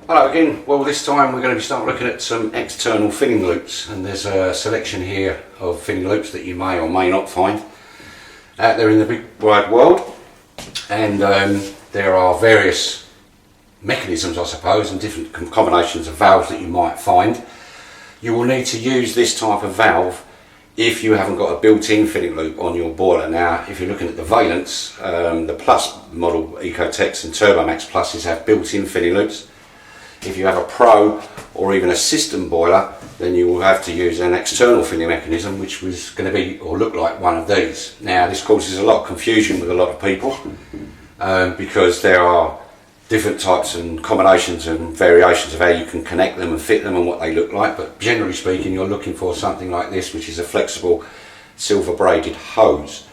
Hello again. Well, this time we're going to start looking at some external filling loops, and there's a selection here of filling loops that you may or may not find out there in the big wide world, and there are various mechanisms, I suppose, and different combinations of valves that you might find. You will need to use this type of valve if you haven't got a built-in filling loop on your boiler. Now, if you're looking at the Vaillants, the Plus model Ecotecs and Turbomax Pluses have built-in filling loops. If you have a Pro or even a system boiler, then you will have to use an external filling mechanism, which was going to be or look like one of these. Now, this causes a lot of confusion with a lot of people because there are different types and combinations and variations of how you can connect them and fit them and what they look like. But generally speaking, you're looking for something like this, which is a flexible silver braided hose.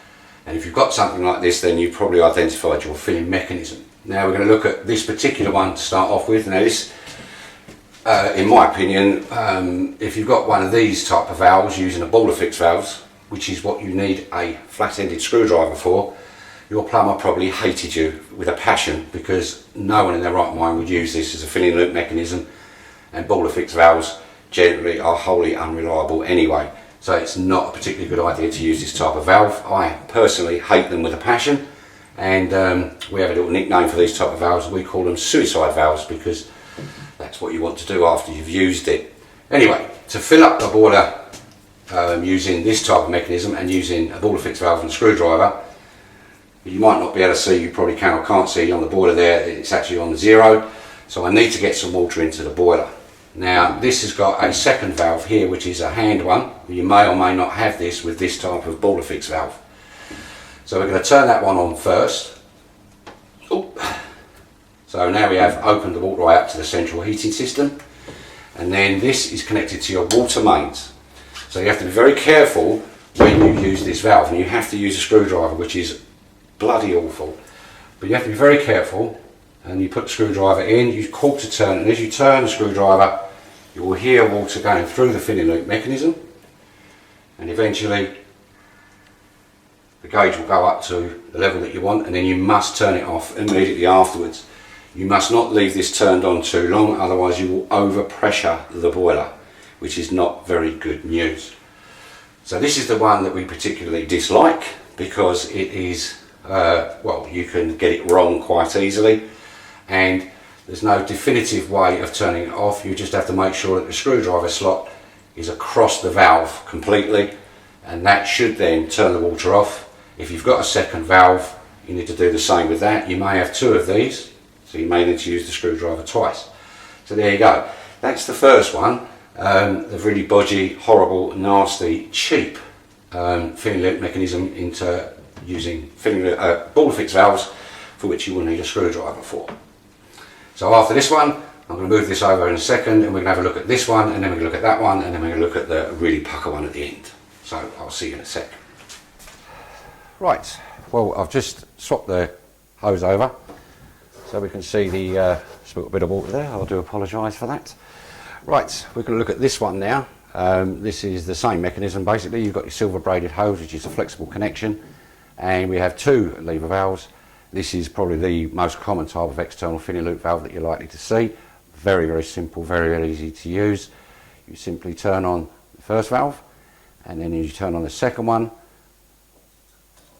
And if you've got something like this, then you've probably identified your filling mechanism. Now we're going to look at this particular one to start off with. Now this, in my opinion, if you've got one of these type of valves using a boiler fix valves, which is what you need a flat-ended screwdriver for, your plumber probably hated you with a passion, because no one in their right mind would use this as a filling loop mechanism, and boiler fix valves generally are wholly unreliable anyway. So it's not a particularly good idea to use this type of valve. I personally hate them with a passion. And we have a little nickname for these type of valves. We call them suicide valves, because that's what you want to do after you've used it. Anyway, to fill up the boiler using this type of mechanism and using a boiler fix valve and screwdriver, you might not be able to see, you probably can or can't see on the boiler there, it's actually on 0. So I need to get some water into the boiler. Now this has got a second valve here, which is a hand one. You may or may not have this with this type of boiler fix valve. So we're going to turn that one on first. Oop. So now we have opened the water up to the central heating system, and then this is connected to your water mains. So you have to be very careful when you use this valve, and you have to use a screwdriver, which is bloody awful. But you have to be very careful, and you put the screwdriver in, you quarter turn, and as you turn the screwdriver, you will hear water going through the filling loop mechanism, and eventually the gauge will go up to the level that you want, and then you must turn it off immediately afterwards. You must not leave this turned on too long, otherwise you will overpressure the boiler, which is not very good news. So this is the one that we particularly dislike, because it is, well, you can get it wrong quite easily, and there's no definitive way of turning it off. You just have to make sure that the screwdriver slot is across the valve completely, and that should then turn the water off. If you've got a second valve, you need to do the same with that. You may have two of these, so you may need to use the screwdriver twice. So there you go. That's the first one, the really bodgy, horrible, nasty, cheap filling loop mechanism into using boiler fix valves, for which you will need a screwdriver for. So after this one, I'm going to move this over in a second, and we're going to have a look at this one, and then we're going to look at that one, and then we're going to look at the really pucker one at the end. So I'll see you in a sec. Right, well, I've just swapped the hose over so we can see the spilt a bit of water there. I do apologise for that. Right, we're going to look at this one now. This is the same mechanism. Basically, you've got your silver braided hose, which is a flexible connection, and we have two lever valves. This is probably the most common type of external filling loop valve that you're likely to see. Very, very simple, very, very easy to use. You simply turn on the first valve, and then as you turn on the second one,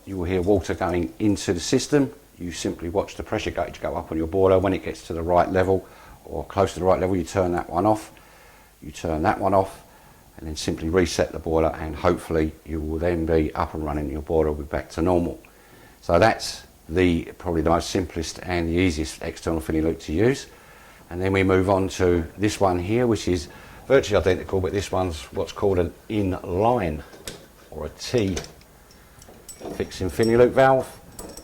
you will hear water going into the system. You simply watch the pressure gauge go up on your boiler. When it gets to the right level, or close to the right level, you turn that one off. You turn that one off, and then simply reset the boiler, and hopefully you will then be up and running. Your boiler will be back to normal. So that's probably the most simplest and the easiest external filling loop to use. And then we move on to this one here, which is virtually identical, but this one's what's called an in-line, or a T fixing filling loop valve,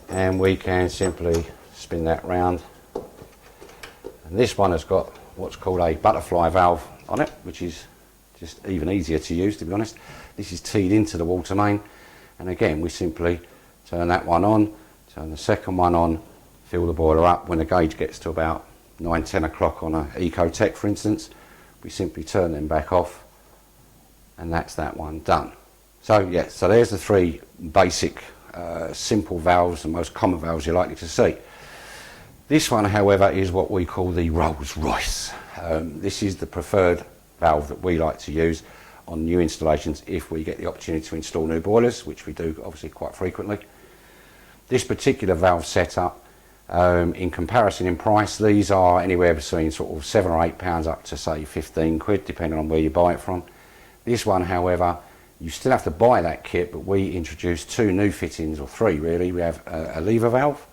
and we can simply spin that round, and this one has got what's called a butterfly valve on it, which is just even easier to use, to be honest. This is teed into the water main, and again we simply turn that one on, turn the second one on, fill the boiler up. When the gauge gets to about 9-10 o'clock on an Ecotec, for instance, we simply turn them back off, and that's that one done. So yeah, so there's the three basic simple valves, the most common valves you're likely to see. This one, however, is what we call the Rolls Royce. This is the preferred valve that we like to use on new installations if we get the opportunity to install new boilers, which we do obviously quite frequently. This particular valve setup, in comparison in price, these are anywhere between sort of £7 or £8 up to say 15 quid, depending on where you buy it from. This one, however, you still have to buy that kit, but we introduced 2 new fittings, or 3 really. We have a lever valve,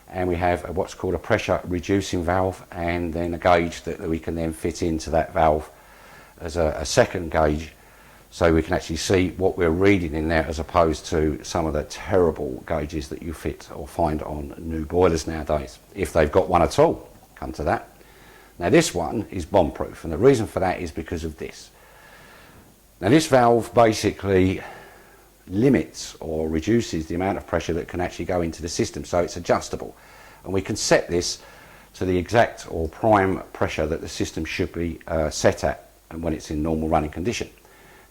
and we have what's called a pressure reducing valve, and then a gauge that we can then fit into that valve as a second gauge, so we can actually see what we're reading in there, as opposed to some of the terrible gauges that you fit or find on new boilers nowadays, if they've got one at all. Come to that. Now this one is bomb proof, and the reason for that is because of this. Now this valve basically limits or reduces the amount of pressure that can actually go into the system, so it's adjustable, and we can set this to the exact or prime pressure that the system should be set at, and when it's in normal running condition.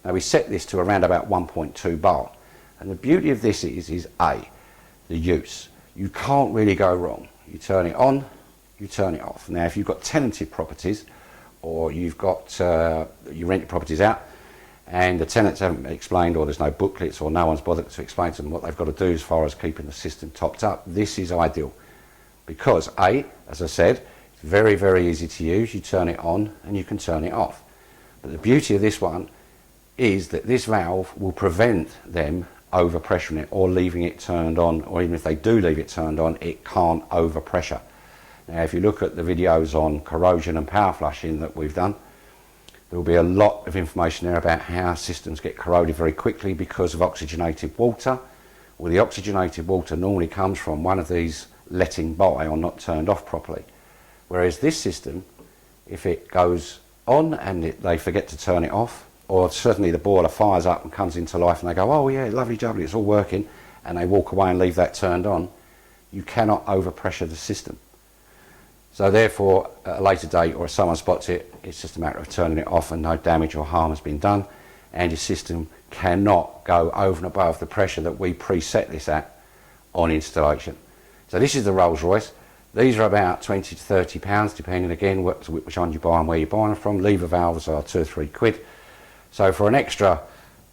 Now we set this to around about 1.2 bar, and the beauty of this is A, the use. You can't really go wrong. You turn it on, you turn it off. Now if you've got tenanted properties, or you've got you rent your properties out and the tenants haven't explained, or there's no booklets, or no one's bothered to explain to them what they've got to do as far as keeping the system topped up, this is ideal, because A, as I said, it's very, very easy to use. You turn it on and you can turn it off. But the beauty of this one is that this valve will prevent them overpressuring it or leaving it turned on, or even if they do leave it turned on, it can't overpressure. Now if you look at the videos on corrosion and power flushing that we've done, there will be a lot of information there about how systems get corroded very quickly because of oxygenated water. Well, the oxygenated water normally comes from one of these letting by or not turned off properly. Whereas this system, if it goes on and they forget to turn it off, or certainly the boiler fires up and comes into life and they go, oh yeah, lovely jubbly, it's all working, and they walk away and leave that turned on, you cannot overpressure the system. So therefore, at a later date, or if someone spots it, it's just a matter of turning it off and no damage or harm has been done, and your system cannot go over and above the pressure that we preset this at on installation. So this is the Rolls Royce. These are about 20 to 30 pounds, depending again which one you buy and where you're buying them from. Lever valves are 2 or 3 quid. So for an extra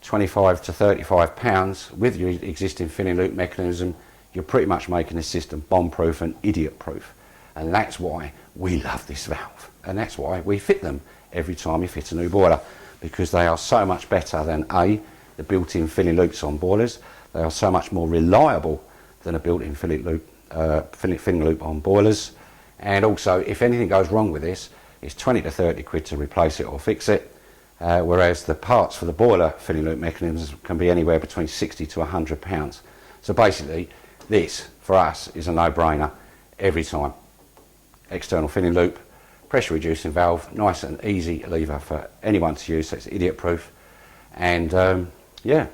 25 to 35 pounds with your existing filling loop mechanism, you're pretty much making the system bomb proof and idiot proof. And that's why we love this valve, and that's why we fit them every time you fit a new boiler, because they are so much better than A, the built-in filling loops on boilers. They are so much more reliable than a built-in filling loop on boilers. And also, if anything goes wrong with this, it's 20 to 30 quid to replace it or fix it, whereas the parts for the boiler filling loop mechanisms can be anywhere between 60 to 100 pounds. So basically, this for us is a no-brainer every time. External filling loop, pressure reducing valve, nice and easy lever for anyone to use, so it's idiot proof. And yeah,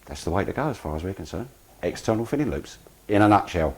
that's the way to go as far as we're concerned. External filling loops in a nutshell.